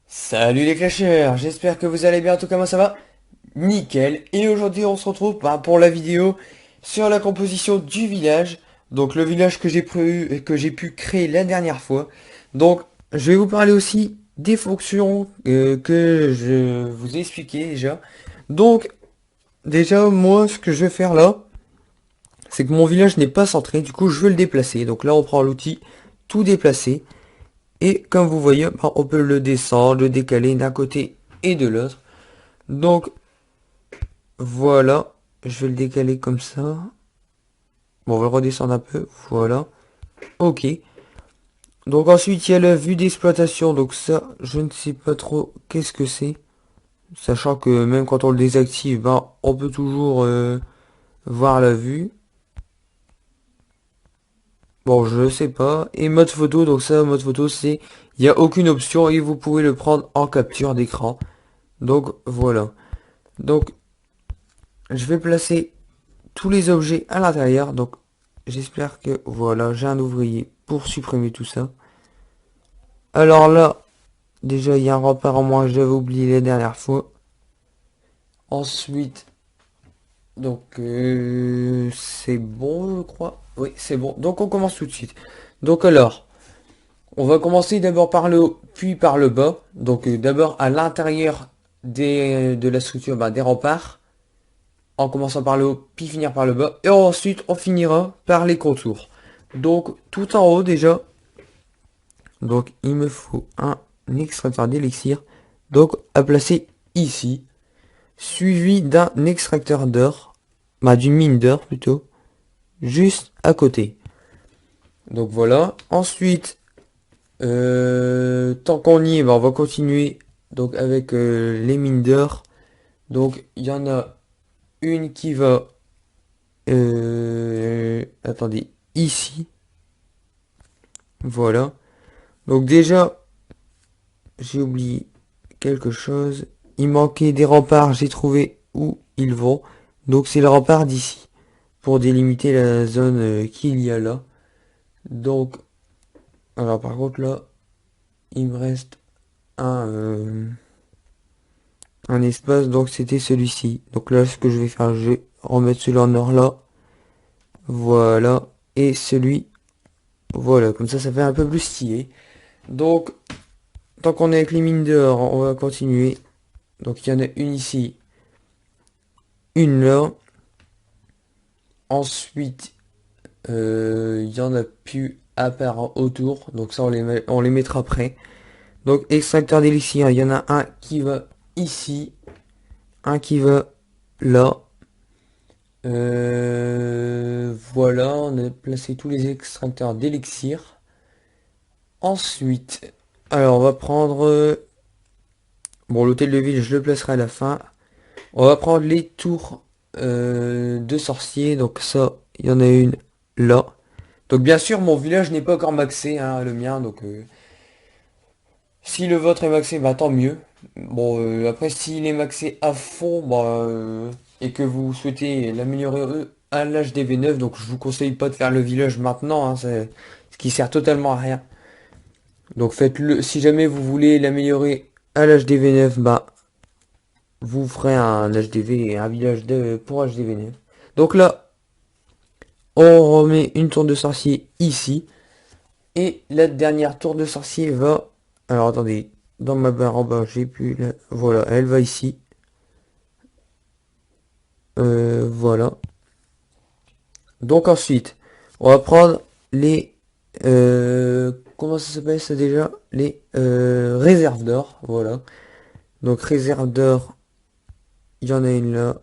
Salut les clashers, j'espère que vous allez bien, en tout cas moi ça va nickel. Et aujourd'hui on se retrouve pour la vidéo sur la composition du village. Donc le village que j'ai pu créer la dernière fois. Donc je vais vous parler aussi des fonctions que je vous ai expliqué déjà. Donc déjà moi ce que je vais faire là, c'est que mon village n'est pas centré, du coup je veux le déplacer. Donc là on prend l'outil tout déplacer. Et comme vous voyez, on peut le descendre, le décaler d'un côté et de l'autre. Donc voilà, je vais le décaler comme ça. Bon, on va le redescendre un peu, voilà. Ok. Donc ensuite, il y a la vue d'exploitation. Donc ça, je ne sais pas trop qu'est-ce que c'est. Sachant que même quand on le désactive, on peut toujours voir la vue. Bon, je sais pas. Et mode photo, donc ça, mode photo, c'est... Il n'y a aucune option et vous pouvez le prendre en capture d'écran. Donc voilà. Donc je vais placer tous les objets à l'intérieur. Donc j'espère que voilà, j'ai un ouvrier pour supprimer tout ça. Alors là, déjà il y a un rempart en moins, j'avais oublié la dernière fois. Ensuite, donc c'est bon je crois. Oui, c'est bon. Donc on commence tout de suite. Donc alors, on va commencer d'abord par le haut, puis par le bas. Donc d'abord à l'intérieur de la structure des remparts. En commençant par le haut, puis finir par le bas. Et ensuite, on finira par les contours. Donc, tout en haut déjà. Donc, il me faut un extracteur d'élixir. Donc, à placer ici. Suivi d'un extracteur d'or. D'une mine d'or plutôt. Juste à côté. Donc, voilà. Ensuite, tant qu'on y est, on va continuer. Donc, avec les mines d'or. Donc, il y en a une qui va... attendez, ici. Voilà. Donc déjà, j'ai oublié quelque chose. Il manquait des remparts, j'ai trouvé où ils vont. Donc c'est le rempart d'ici. Pour délimiter la zone qu'il y a là. Donc, alors par contre là, il me reste un espace. Donc c'était celui-ci. Donc là, ce que je vais faire, je vais remettre celui en or là. Voilà. Et celui, voilà. Comme ça fait un peu plus stylé. Donc, tant qu'on est avec les mines dehors, on va continuer. Donc il y en a une ici, une là. Ensuite, il y en a plus à part autour. Donc ça, on les mettra après. Donc extracteur d'élixir, il y en a un qui va ici, un qui va là. Voilà, on a placé tous les extracteurs d'élixir. Ensuite, alors on va prendre... bon, l'hôtel de ville, je le placerai à la fin. On va prendre les tours de sorciers. Donc ça, il y en a une là. Donc bien sûr, mon village n'est pas encore maxé, hein, le mien. Donc si le vôtre est maxé, tant mieux. Bon, après, s'il est maxé à fond, et que vous souhaitez l'améliorer à l'âge des V9, donc je vous conseille pas de faire le village maintenant, hein, ce qui sert totalement à rien. Donc faites-le, si jamais vous voulez l'améliorer à l'âge des V9, vous ferez un HDV et un village pour HDV9. Donc là, on remet une tour de sorcier ici. Et la dernière tour de sorcier va... Alors attendez, dans ma barre en bas, j'ai plus... Voilà, elle va ici. Voilà. Donc ensuite, on va prendre les... comment ça s'appelle ça déjà? Les réserves d'or. Voilà. Donc réserve d'or, il y en a une là.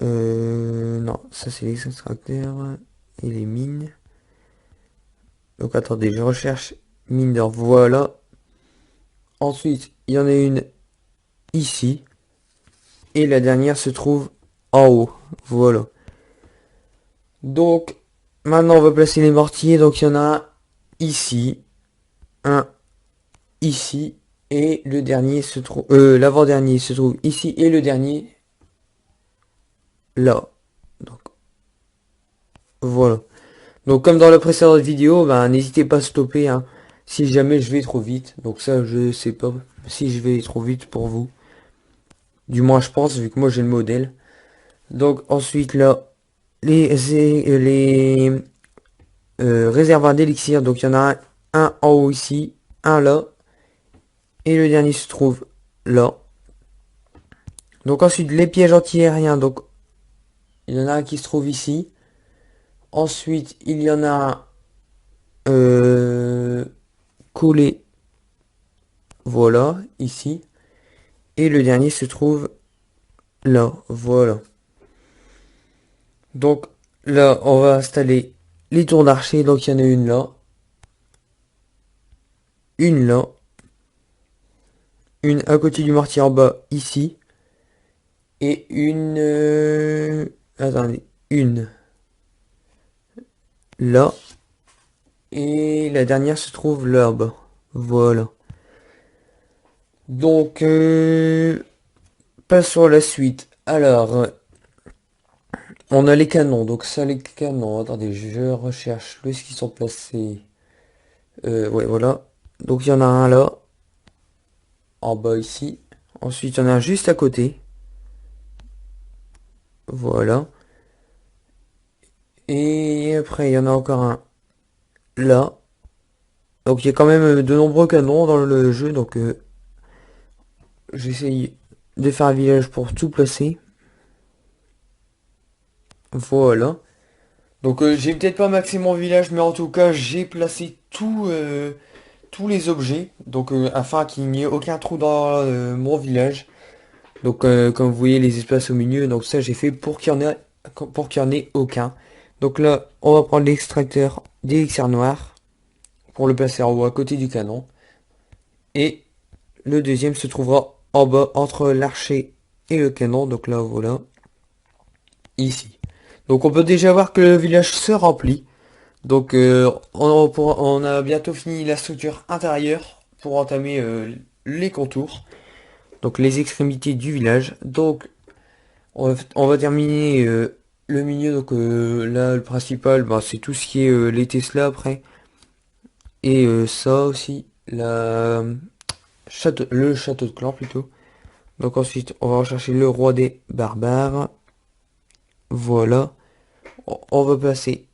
Non, ça c'est les extracteurs et les mines. Donc attendez, je recherche mine d'or. Voilà. Ensuite, il y en a une ici. Et la dernière se trouve en haut. Voilà. Donc, maintenant on va placer les mortiers. Donc il y en a un ici. Un ici. Et le dernier se trouve... l'avant-dernier se trouve ici. Et le dernier là. Donc, voilà. Donc comme dans la précédente vidéo, ben, n'hésitez pas à stopper hein, si jamais je vais trop vite. Donc ça, je sais pas si je vais trop vite pour vous. Du moins, je pense, vu que moi j'ai le modèle. Donc ensuite là, les réservoirs d'élixir. Donc il y en a un en haut ici, un là, et le dernier se trouve là. Donc ensuite les pièges antiaériens. Donc il y en a un qui se trouve ici. Ensuite il y en a un collé, voilà, ici. Et le dernier se trouve là, voilà. Donc là, on va installer les tours d'archer. Donc il y en a une là, une à côté du mortier en bas ici, et une, attendez, une là, et la dernière se trouve là-bas. Voilà. Donc, passons à la suite. Alors, on a les canons. Donc ça, les canons. Attendez, je recherche où est-ce qu'ils sont placés. Ouais, voilà. Donc il y en a un là, en bas ici. Ensuite, il y en a un juste à côté. Voilà. Et après, il y en a encore un là. Donc il y a quand même de nombreux canons dans le jeu. Donc j'essaye de faire un village pour tout placer. Voilà. Donc j'ai peut-être pas maxé mon village, mais en tout cas j'ai placé tous les objets. Donc afin qu'il n'y ait aucun trou dans mon village. Donc comme vous voyez les espaces au milieu, donc ça j'ai fait pour qu'il y en ait aucun. Donc là on va prendre l'extracteur d'élixir noir pour le placer en haut à côté du canon. Et le deuxième se trouvera en bas entre l'archer et le canon. Donc là voilà, ici. Donc on peut déjà voir que le village se remplit. Donc on a bientôt fini la structure intérieure pour entamer les contours. Donc les extrémités du village. Donc on va terminer le milieu. Donc là le principal bah, c'est tout ce qui est les Tesla après. Et ça aussi, le château de clan plutôt. Donc ensuite on va rechercher le roi des barbares. Voilà. On va passer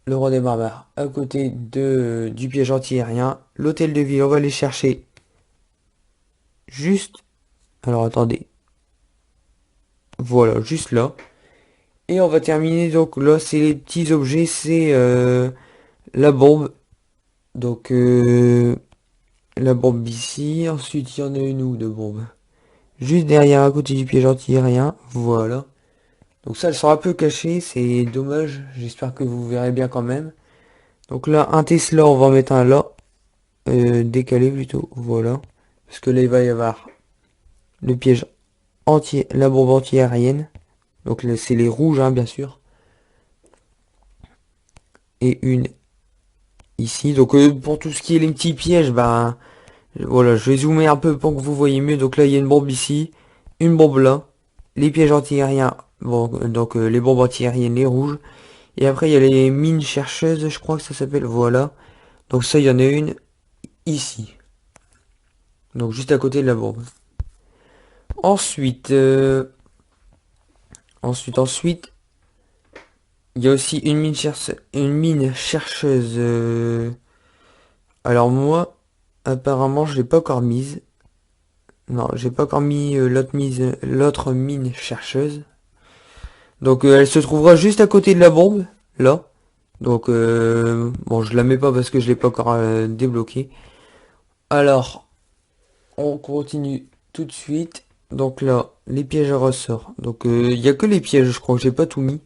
le roi des barbares à côté du piège anti-aérien. L'hôtel de ville, on va aller chercher juste. Alors attendez. Voilà, juste là. Et on va terminer donc là, c'est les petits objets, c'est la bombe. Donc la bombe ici. Ensuite, il y en a une ou deux bombes. Juste derrière à côté du piège anti-aérien. Voilà. Donc ça, elles sont un peu cachées, c'est dommage. J'espère que vous verrez bien quand même. Donc là, un Tesla, on va en mettre un là. Décalé plutôt, voilà. Parce que là, il va y avoir le piège la bombe anti-aérienne. Donc là, c'est les rouges, hein, bien sûr. Et une ici. Donc pour tout ce qui est les petits pièges, bah voilà, je vais zoomer un peu pour que vous voyez mieux. Donc là, il y a une bombe ici, une bombe là, les pièges anti-aériens. Bon, donc les bombes anti-aériennes, les rouges. Et après, il y a les mines chercheuses, je crois que ça s'appelle. Voilà. Donc ça, il y en a une ici. Donc juste à côté de la bombe. Ensuite, ensuite, il y a aussi une mine chercheuse. Alors moi, apparemment, je l'ai pas encore mise. Non, j'ai pas encore mis l'autre mine chercheuse. Donc elle se trouvera juste à côté de la bombe, là. Donc bon, je la mets pas parce que je l'ai pas encore débloqué. Alors, on continue tout de suite. Donc là, les pièges à ressort. Donc il y a que les pièges, je crois que j'ai pas tout mis.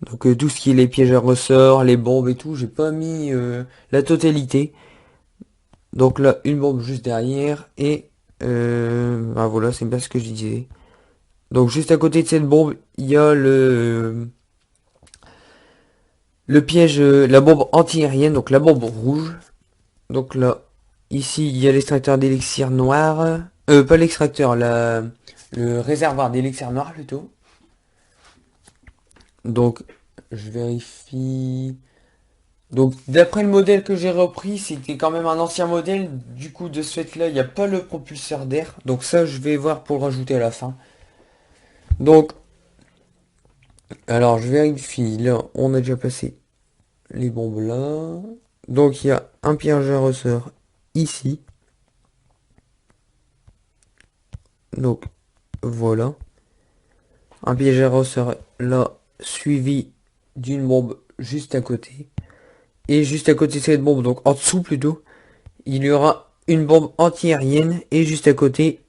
Donc tout ce qui est les pièges à ressort, les bombes et tout, j'ai pas mis la totalité. Donc là, une bombe juste derrière et bah voilà, c'est bien ce que je disais. Donc juste à côté de cette bombe, il y a le piège, la bombe anti-aérienne, donc la bombe rouge. Donc là, ici, il y a l'extracteur d'élixir noir. Pas l'extracteur, le réservoir d'élixir noir plutôt. Donc, je vérifie. Donc d'après le modèle que j'ai repris, c'était quand même un ancien modèle. Du coup de ce fait là, il n'y a pas le propulseur d'air. Donc ça je vais voir pour le rajouter à la fin. Donc alors je vérifie. Là on a déjà passé les bombes là. Donc il y a un piège à ressort ici. Donc voilà. Un piège à ressort là suivi d'une bombe juste à côté. Et juste à côté de cette bombe, donc en dessous plutôt, il y aura une bombe antiaérienne et juste à côté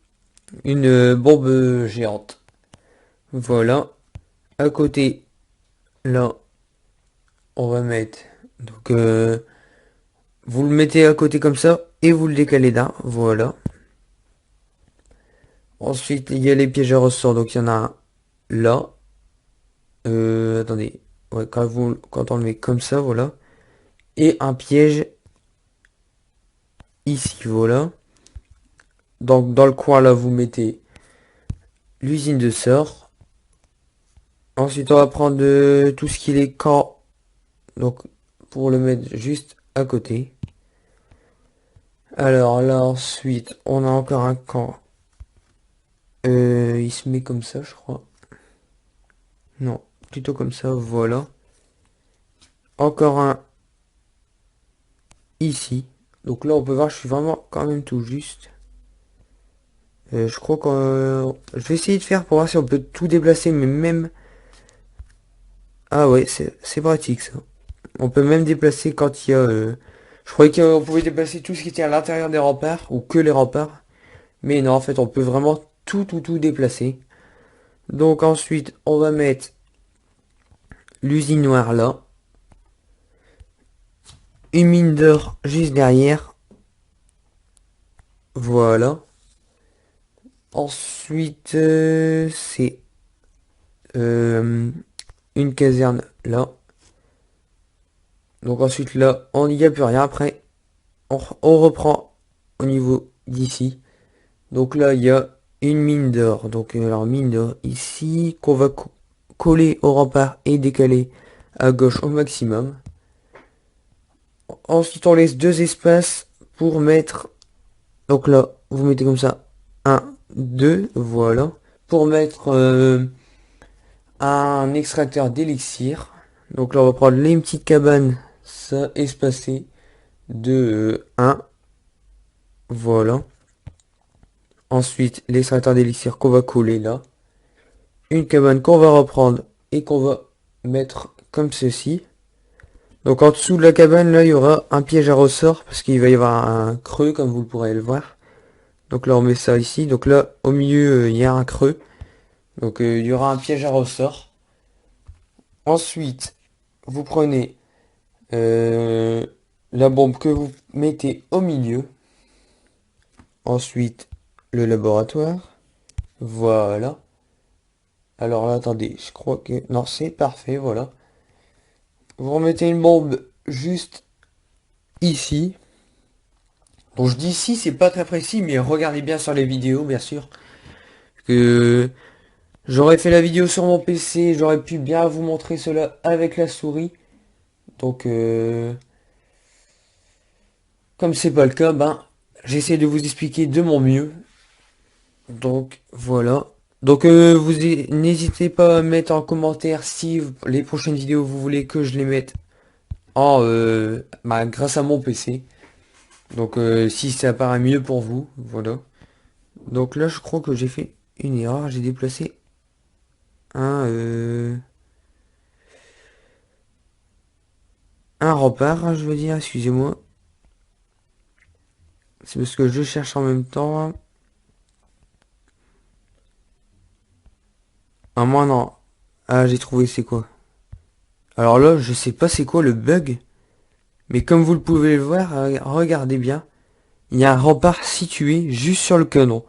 une bombe géante. Voilà. À côté, là, on va mettre. Donc, vous le mettez à côté comme ça et vous le décalez d'un. Voilà. Ensuite, il y a les pièges à ressort. Donc, il y en a un là. Attendez. Ouais, quand on le met comme ça, voilà. Et un piège ici, voilà. Donc, dans le coin là, vous mettez l'usine de sort. Ensuite, on va prendre tout ce qui est camp. Donc, pour le mettre juste à côté. Alors là, ensuite, on a encore un camp. Il se met comme ça, je crois. Non, plutôt comme ça, voilà. Encore un ici. Donc là, on peut voir, je suis vraiment quand même tout juste. Je crois que je vais essayer de faire pour voir si on peut tout déplacer, mais même... Ah ouais, c'est pratique ça. On peut même déplacer quand il y a... Je croyais qu'on pouvait déplacer tout ce qui était à l'intérieur des remparts, ou que les remparts. Mais non, en fait, on peut vraiment tout déplacer. Donc ensuite, on va mettre l'usine noire là. Une mine d'or juste derrière. Voilà. Ensuite, c'est euh, une caserne là. Donc ensuite là, on n'y a plus rien. Après, on reprend au niveau d'ici. Donc là, il y a une mine d'or. Donc alors mine d'or ici qu'on va coller au rempart et décaler à gauche au maximum. Ensuite, on laisse deux espaces pour mettre. Donc là, vous mettez comme ça. Un, deux, voilà. Pour mettre un extracteur d'élixir. Donc là, on va prendre les petites cabanes, ça espacé de 1. Voilà. Ensuite, l'extracteur d'élixir qu'on va coller là. Une cabane qu'on va reprendre et qu'on va mettre comme ceci. Donc en dessous de la cabane, là, il y aura un piège à ressort parce qu'il va y avoir un creux, comme vous pourrez le voir. Donc là, on met ça ici. Donc là, au milieu, il y a un creux. Donc il y aura un piège à ressort. Ensuite, vous prenez euh, la bombe que vous mettez au milieu. Ensuite, le laboratoire. Voilà. Alors là, attendez, je crois que... Non, c'est parfait, voilà. Vous remettez une bombe juste ici. Donc je dis ici, c'est pas très précis, mais regardez bien sur les vidéos, bien sûr. Que j'aurais fait la vidéo sur mon PC, j'aurais pu bien vous montrer cela avec la souris. Donc, comme c'est pas le cas, ben, j'essaie de vous expliquer de mon mieux. Donc, voilà. Donc, n'hésitez pas à mettre en commentaire si les prochaines vidéos vous voulez que je les mette en, grâce à mon PC. Donc, si ça paraît mieux pour vous, voilà. Donc là, je crois que j'ai fait une erreur. J'ai déplacé un, euh, un rempart, je veux dire, excusez-moi. C'est parce que je cherche en même temps. Ah, moi, non. Ah, j'ai trouvé, c'est quoi? Alors là, je sais pas c'est quoi le bug. Mais comme vous le pouvez le voir, regardez bien. Il y a un rempart situé juste sur le canon.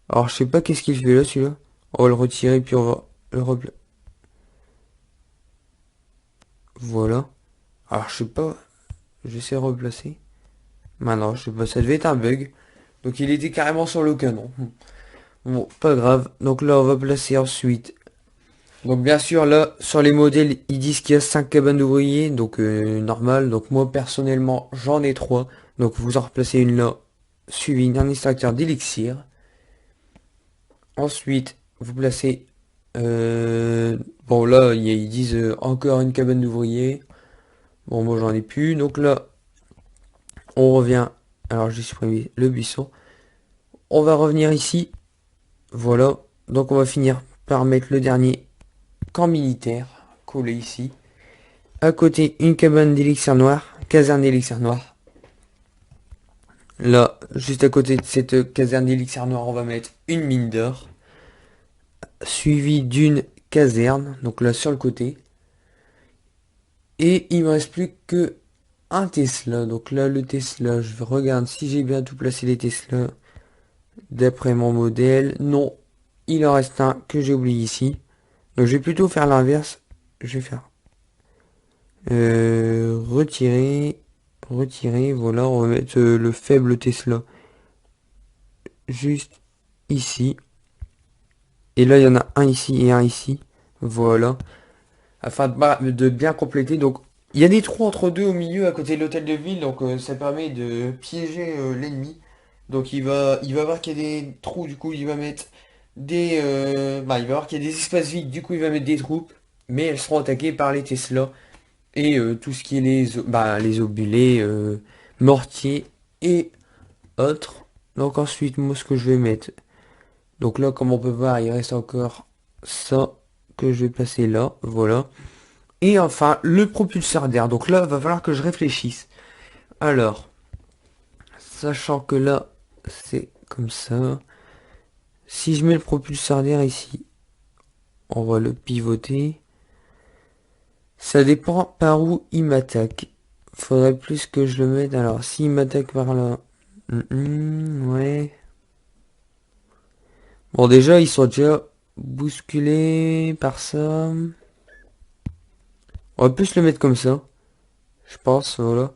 Alors je sais pas qu'est-ce qu'il fait là celui-là. On va le retirer puis on va le replacer. Voilà. Alors je sais pas. J'essaie de replacer. Maintenant, je sais pas, ça devait être un bug. Donc il était carrément sur le canon. Bon, pas grave. Donc là on va placer ensuite Donc bien sûr là sur les modèles ils disent qu'il y a 5 cabanes d'ouvriers, donc normal. Donc moi personnellement j'en ai 3. Donc vous en replacez une là, suivi d'un extracteur d'élixir. Ensuite vous placez... bon là ils disent encore une cabane d'ouvriers. Bon moi j'en ai plus. Donc là on revient. Alors j'ai supprimé le buisson. On va revenir ici. Voilà. Donc on va finir par mettre le dernier camp militaire collé ici. À côté, une cabane d'élixir noir, caserne d'élixir noir. Là, juste à côté de cette caserne d'élixir noir, on va mettre une mine d'or, suivie d'une caserne, donc là sur le côté. Et il me reste plus que un Tesla. Donc là, le Tesla, je regarde si j'ai bien tout placé les Tesla d'après mon modèle. Non, il en reste un que j'ai oublié ici. Donc je vais plutôt faire l'inverse. Je vais faire retirer, retirer, voilà, on va mettre le faible Tesla juste ici. Et là, il y en a un ici et un ici. Voilà. Afin de bien compléter. Donc, il y a des trous entre deux au milieu à côté de l'hôtel de ville. Donc, ça permet de piéger l'ennemi. Donc, il va voir qu'il y a des trous. Du coup, il va mettre il va voir qu'il y a des espaces vides. Du coup, il va mettre des troupes. Mais elles seront attaquées par les Tesla. Et tout ce qui est les obulets, mortiers et autres. Donc ensuite, moi ce que je vais mettre. Donc là, comme on peut voir, il reste encore ça que je vais passer là. Voilà. Et enfin, le propulseur d'air. Donc là, va falloir que je réfléchisse. Alors, sachant que là, c'est comme ça. Si je mets le propulseur d'air ici, on va le pivoter. Ça dépend par où il m'attaque. Faudrait plus que je le mette. Alors, s'il m'attaque par là. Ouais. Bon, déjà, ils sont déjà bousculés par ça. On va plus le mettre comme ça. Je pense, voilà.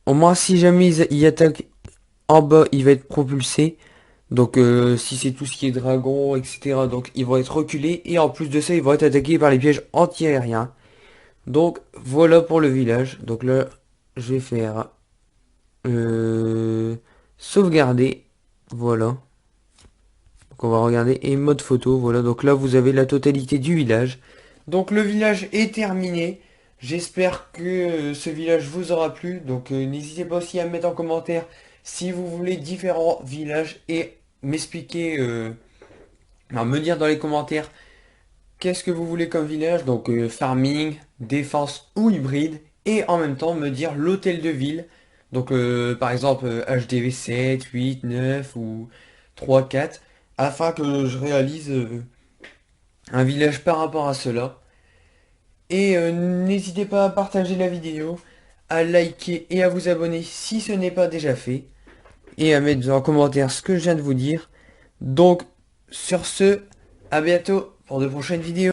Au moins, si jamais ils attaquent en bas, il va être propulsé. Donc, si c'est tout ce qui est dragon, etc. Donc, ils vont être reculés. Et en plus de ça, ils vont être attaqués par les pièges anti-aériens. Donc, voilà pour le village. Donc là, je vais faire... sauvegarder. Voilà. Donc on va regarder et mode photo. Voilà, donc là vous avez la totalité du village. Donc le village est terminé. J'espère que ce village vous aura plu. Donc n'hésitez pas aussi à me mettre en commentaire si vous voulez différents villages et m'expliquer, me dire dans les commentaires qu'est-ce que vous voulez comme village. Donc farming, défense ou hybride. Et en même temps me dire l'hôtel de ville. Donc par exemple HDV 7, 8, 9 ou 3, 4 afin que je réalise un village par rapport à cela. Et n'hésitez pas à partager la vidéo, à liker et à vous abonner si ce n'est pas déjà fait. Et à mettre en commentaire ce que je viens de vous dire. Donc, sur ce, à bientôt pour de prochaines vidéos.